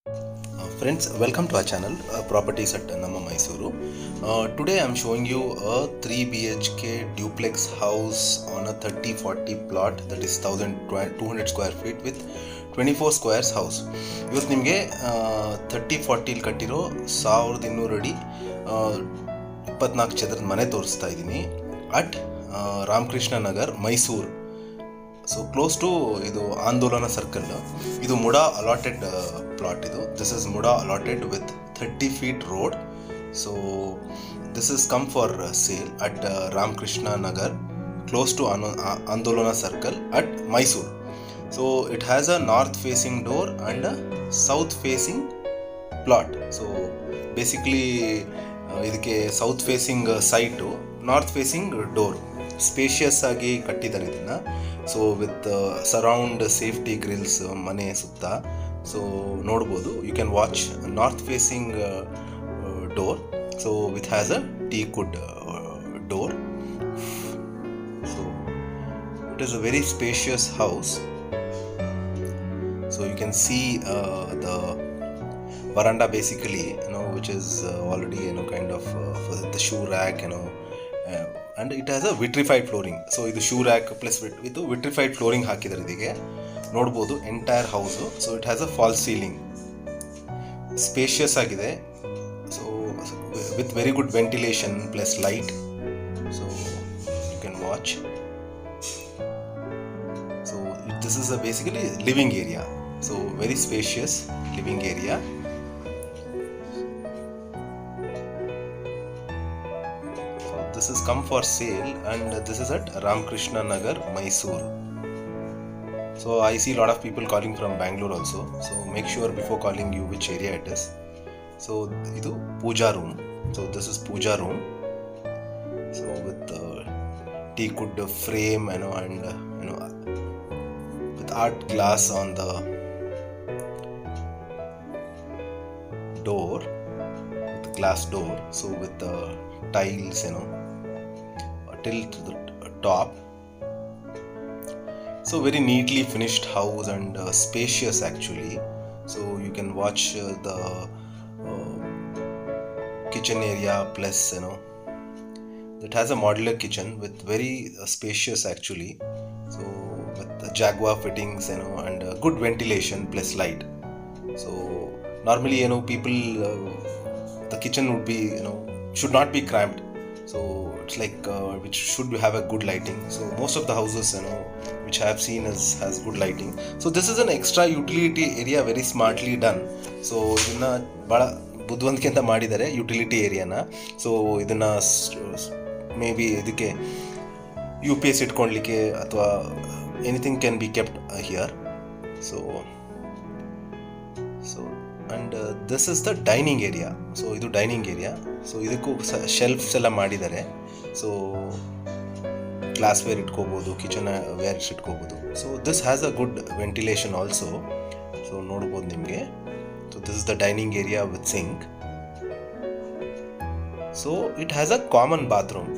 Friends, welcome to our channel, Properties at Namma Mysuru. Today I am showing you a 3 BHK duplex house on a 30-40 plot, that is 1200 square feet with 24 squares house. ಇವತ್ತು ನಿಮಗೆ 30-40 ಕಟ್ಟಿರೋ 1200 ಅಡಿ 24 ಚದರದ ಮನೆ ತೋರಿಸ್ತಾ ಇದ್ದೀನಿ at Ramakrishna Nagar, Mysuru. So close to ಇದು Andolana circle. ಇದು MUDA allotted plot. This is MUDA allotted with 30 feet road. So this is come for sale at Ramakrishna Nagar, close to Andolana circle at Mysuru. So it has a north facing door and a south facing plot. So basically ಇದಕ್ಕೆ south facing site, north facing door. Spacious ಆಗಿ ಕಟ್ಟಿದ್ದಾರೆ ಇದನ್ನು. So with surround safety Grylls ಮನೆ ಸುತ್ತ. So ನೋಡ್ಬೋದು, you can watch north facing door. So with has a teakwood door. So it is a very spacious house. So you can see the veranda basically, which is already kind of for the shoe rack, and it has a vitrified flooring. So idu shoe rack plus with vitrified flooring hakidare idige nodabodu entire house. So it has a false ceiling, spacious agide. So with very good ventilation plus light. So you can watch. So this is a basically living area. So very spacious living area. So this is come for sale and this is at Ramkrishna Nagar, Mysore. So I see a lot of people calling from Bangalore also. So make sure before calling you which area it is. So idu puja room. So this is puja room. So with teakwood frame, and with art glass on the door, with glass door. So with the tiles, till to the top. So very neatly finished house and spacious actually. So you can watch the kitchen area plus it has a modular kitchen with very spacious actually. So with the Jaguar fittings, and good ventilation plus light. So normally people the kitchen would be should not be cramped. So it's like which should have a good lighting. So most of the houses which I have seen has good lighting. So this is an extra utility area, very smartly done. So ಇದನ್ನ ಬಹಳ ಬುದ್ಧಿವಂತಿಕೆಯಿಂದ ಮಾಡಿದ್ದಾರೆ utility ಏರಿಯಾನ. So ಇದನ್ನ maybe ಇದಕ್ಕೆ UPS ಇಟ್ಕೊಳ್ಲಿಕ್ಕೆ ಅಥವಾ anything can be kept here. So and this is the dining area. So ಇದು ಡೈನಿಂಗ್ ಏರಿಯಾ. ಸೊ ಇದಕ್ಕೂ ಶೆಲ್ಫ್ಸ್ ಎಲ್ಲ ಮಾಡಿದ್ದಾರೆ. ಸೊ ಗ್ಲಾಸ್ ವೇರ್ ಇಟ್ಕೋಬೋದು, ಕಿಚನ್ ವೇರ್ ಇಟ್ಕೋಬೋದು. So this has a good ventilation also. So ನೋಡ್ಬೋದು ನಿಮಗೆ. So this is the dining area with sink. So it has a common bathroom.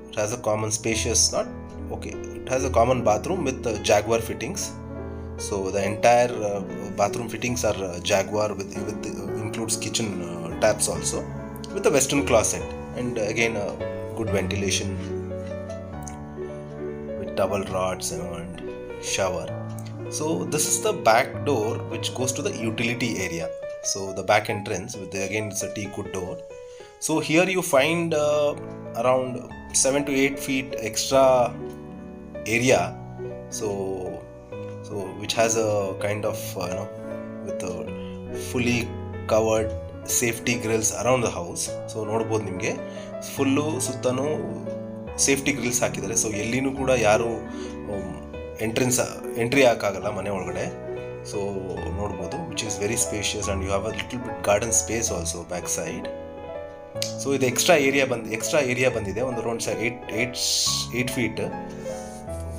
It has a common spacious it has a common bathroom with Jaguar fittings. So the entire bathroom fittings are Jaguar with includes kitchen taps also, with a western closet, and again good ventilation with double rods and shower. So this is the back door which goes to the utility area. So the back entrance with again it's a teakwood door. So here you find around 7 to 8 feet extra area. So which has a kind of with a fully covered safety grills around the house. So ನೋಡ್ಬೋದು ನಿಮಗೆ full ಸುತ್ತನೂ safety grills ಹಾಕಿದ್ದಾರೆ. So ಎಲ್ಲಿನೂ ಕೂಡ ಯಾರು entry ಹಾಕಾಗಲ್ಲ ಮನೆ ಒಳಗಡೆ. ಸೊ ನೋಡ್ಬೋದು, which is very spacious and you have a little bit garden space also back side. So ಇದು ಎಕ್ಸ್ಟ್ರಾ ಏರಿಯಾ ಬಂದಿದೆ, ಒಂದು around 8 feet,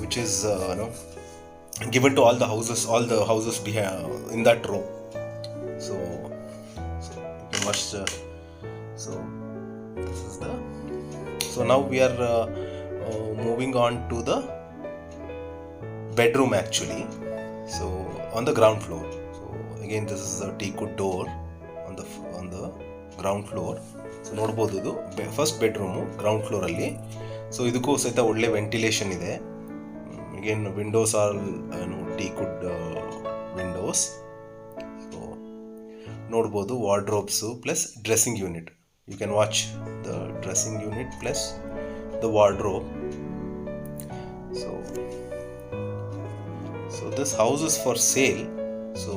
which is given to all the houses behind in that row. So you can watch this is the. So now we are moving on to the bedroom actually. So on the ground floor. So again this is the teakwood door on the ground floor. So ನೋಡ್ಬೋದು ಇದು first bedroom ground ಫ್ಲೋರಲ್ಲಿ. So ಇದಕ್ಕೂ ಸಹಿತ ಒಳ್ಳೆ ventilation ಇದೆ. Again windows are teakwood windows. So ನೋಡ್ಬೋದು wardrobes plus dressing unit. You can watch the dressing unit plus the wardrobe. So this house is for sale, so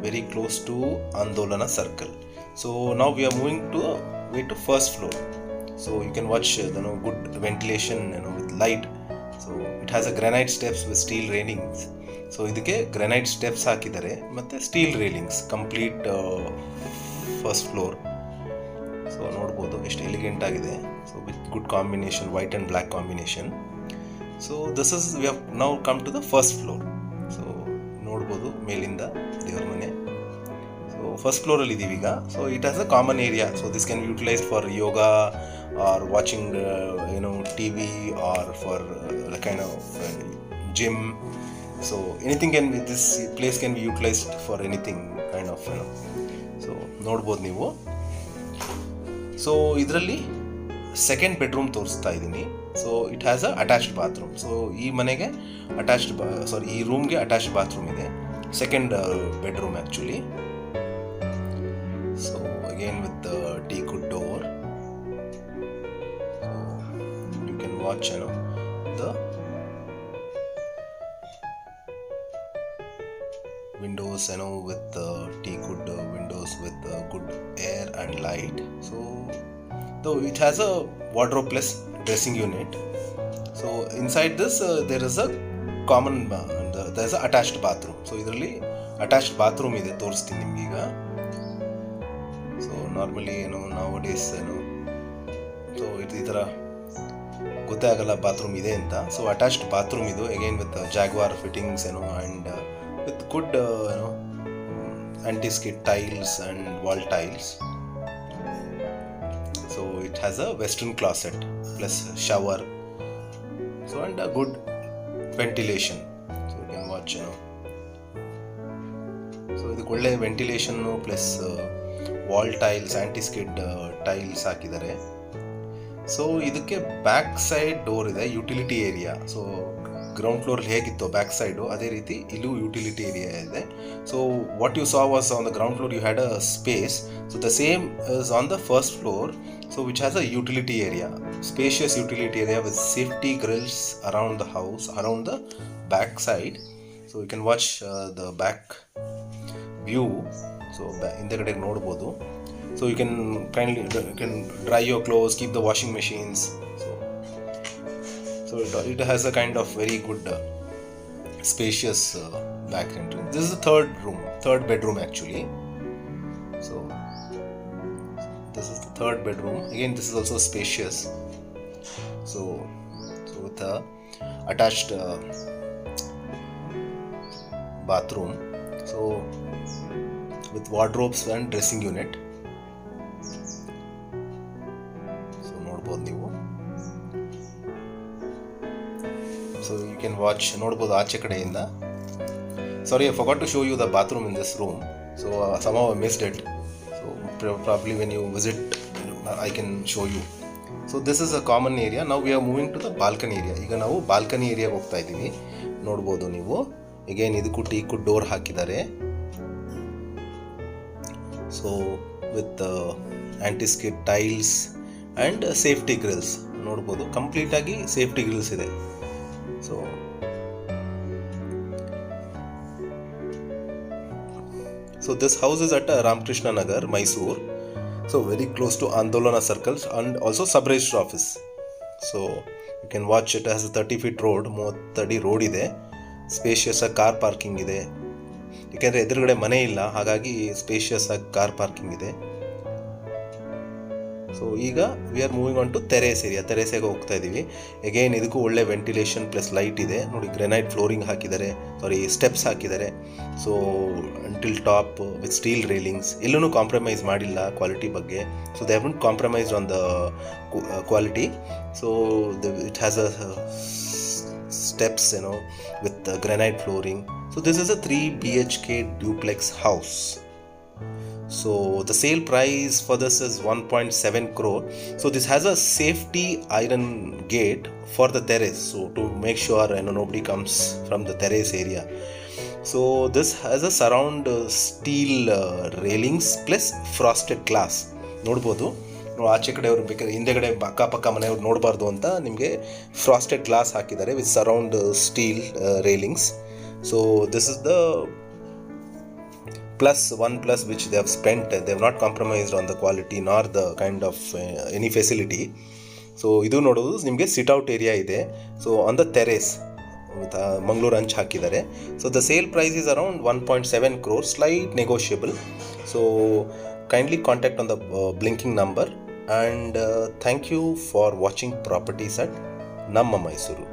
very close to Andolana Circle. So now we are moving to first floor. So you can watch good ventilation with light. So it has a granite steps with steel railings. So idakke granite steps hakidare matte steel railings complete first floor. So ನೋಡಬಹುದು ಎಷ್ಟು elegant ಆಗಿದೆ. So with good combination, white and black combination. So this is, we have now come to the first floor. So ನೋಡ್ಬೋದು ಮೇಲಿಂದ ದೇವ್ರ ಮನೆ. So first ಫ್ಲೋರಲ್ಲಿ ಇದ್ದೀವಿ ಈಗ. So it has a common area. So this can be utilised for yoga are watching TV or for kind of gym. So anything can be, this place can be utilized for anything kind of ಸೊ ನೋಡ್ಬೋದು ನೀವು. So ಇದರಲ್ಲಿ second bedroom ತೋರಿಸ್ತಾ ಇದ್ದೀನಿ. So it has a attached bathroom. So ಈ ಮನೆಗೆ ಈ ರೂಮ್ಗೆ ಅಟ್ಯಾಚ್ಡ್ ಬಾತ್ರೂಮ್ ಇದೆ. Second bedroom actually. So again with teakwood door. So you can watch the windows with teakwood windows with good air and light. So though it has a wardrobe plus dressing unit. So inside this there is a common there is a attached bathroom. So idralli attached bathroom ide ತೋರಿಸ್ತೀನಿ ನಿಮಗೆ ಈಗ. So normally nowadays so ಈ ಥರ ಗೊತ್ತೇ ಆಗಲ್ಲ bathroom ಇದೆ ಅಂತ. So attached bathroom ಇದು. Again with Jaguar fittings and with good anti-skid tiles and wall tiles. So it has a western closet plus shower. So and a good ventilation. So you can watch so ಇದಕ್ಕೆ ಒಳ್ಳೆ ventilation plus wall tiles anti-skid tiles ಹಾಕಿದ್ದಾರೆ. So ಇದಕ್ಕೆ back side door ಇದೆ, utility area. So ground floor ಹೇಗಿತ್ತು back side ಅದೇ ರೀತಿ ಇಲ್ಲೂ utility area ಇದೆ. So what you saw was on the ground floor you had a space. So the same is on the first floor. So which has a utility area, spacious utility area with safety grills around the house, around the back side. So you can watch the back view. So in the kade nodabodu. So you can dry your clothes, keep the washing machines. So it has a kind of very good spacious back entrance. This is the third bedroom actually. So this is the third bedroom. Again this is also spacious. So with a attached bathroom. So with wardrobes and dressing unit. So ನೋಡಬಹುದು ನೀವು. So you can watch ನೋಡಬಹುದು ಆಚೆ ಕಡೆಯಿಂದ. Sorry, I forgot to show you the bathroom in this room. So somehow I missed it. Probably when you visit I can show you. So this is a common area. Now we are moving to the balcony area. ಈಗ ನಾವು balcony ಏರಿಯಾಗೆ ಹೋಗ್ತಾ ಇದ್ದೀವಿ. ನೋಡ್ಬೋದು ನೀವು. Again ಇದಕ್ಕೂ teakwood door ಹಾಕಿದ್ದಾರೆ. So with anti-skid tiles and safety Grylls ನೋಡ್ಬೋದು. Complete ಆಗಿ ಸೇಫ್ಟಿ ಗ್ರಿಲ್ಸ್ ಇದೆ. So this house is at Ramakrishna Nagar, Mysore. So very close to Andolana Circle and also sub-register office. So you can watch it as a 30 feet road, 30 road ಇದೆ. Spacious ಆಗಿ car parking ಇದೆ. ಯಾಕೆಂದರೆ ಎದುರುಗಡೆ ಮನೆ ಇಲ್ಲ, ಹಾಗಾಗಿ spacious ಆಗಿ car parking ಇದೆ. ಸೊ ಈಗ we are moving on to terrace area. ಟೆರೇಸಿಗೆ ಹೋಗ್ತಾ ಇದ್ದೀವಿ. ಅಗೇನ್ ಇದಕ್ಕೂ ಒಳ್ಳೆ ವೆಂಟಿಲೇಷನ್ ಪ್ಲಸ್ ಲೈಟ್ ಇದೆ. ನೋಡಿ ಗ್ರೆನೈಟ್ ಫ್ಲೋರಿಂಗ್ ಹಾಕಿದ್ದಾರೆ, ಸ್ಟೆಪ್ಸ್ ಹಾಕಿದ್ದಾರೆ. So until top with steel railings. ಎಲ್ಲೂ ಕಾಂಪ್ರಮೈಸ್ ಮಾಡಿಲ್ಲ ಕ್ವಾಲಿಟಿ ಬಗ್ಗೆ. So they haven't compromised on the quality. So it has a steps with granite flooring. So So this is a 3 BHK duplex house. So the sale price for this is 1.7 crore. So this has a safety iron gate for the terrace, so to make sure nobody comes from the terrace area. So this has a surround steel railings plus frosted glass. ನೋಡ್ಬೋದು ಆಚೆ ಕಡೆ ಅವರು ಬೇಕಾದ್ರೆ ಹಿಂದೆಗಡೆ ಅಕ್ಕಪಕ್ಕ ಮನೆಯವ್ರು ನೋಡಬಾರ್ದು ಅಂತ ನಿಮಗೆ ಫ್ರಾಸ್ಟೆಡ್ ಗ್ಲಾಸ್ ಹಾಕಿದ್ದಾರೆ with surround steel railings. So this is the one plus which they have spent. They have not compromised on the quality nor the kind of any facility. So ಇದು ನೋಡೋದು ನಿಮಗೆ ಸಿಟ್ ಔಟ್ ಏರಿಯಾ ಇದೆ. So on the terrace Mangaluru ಹಂಚ್ ಹಾಕಿದ್ದಾರೆ. So the sale price is around 1.7 crore, slight negotiable. So kindly contact on the blinking number, and thank you for watching properties at Namma Mysuru.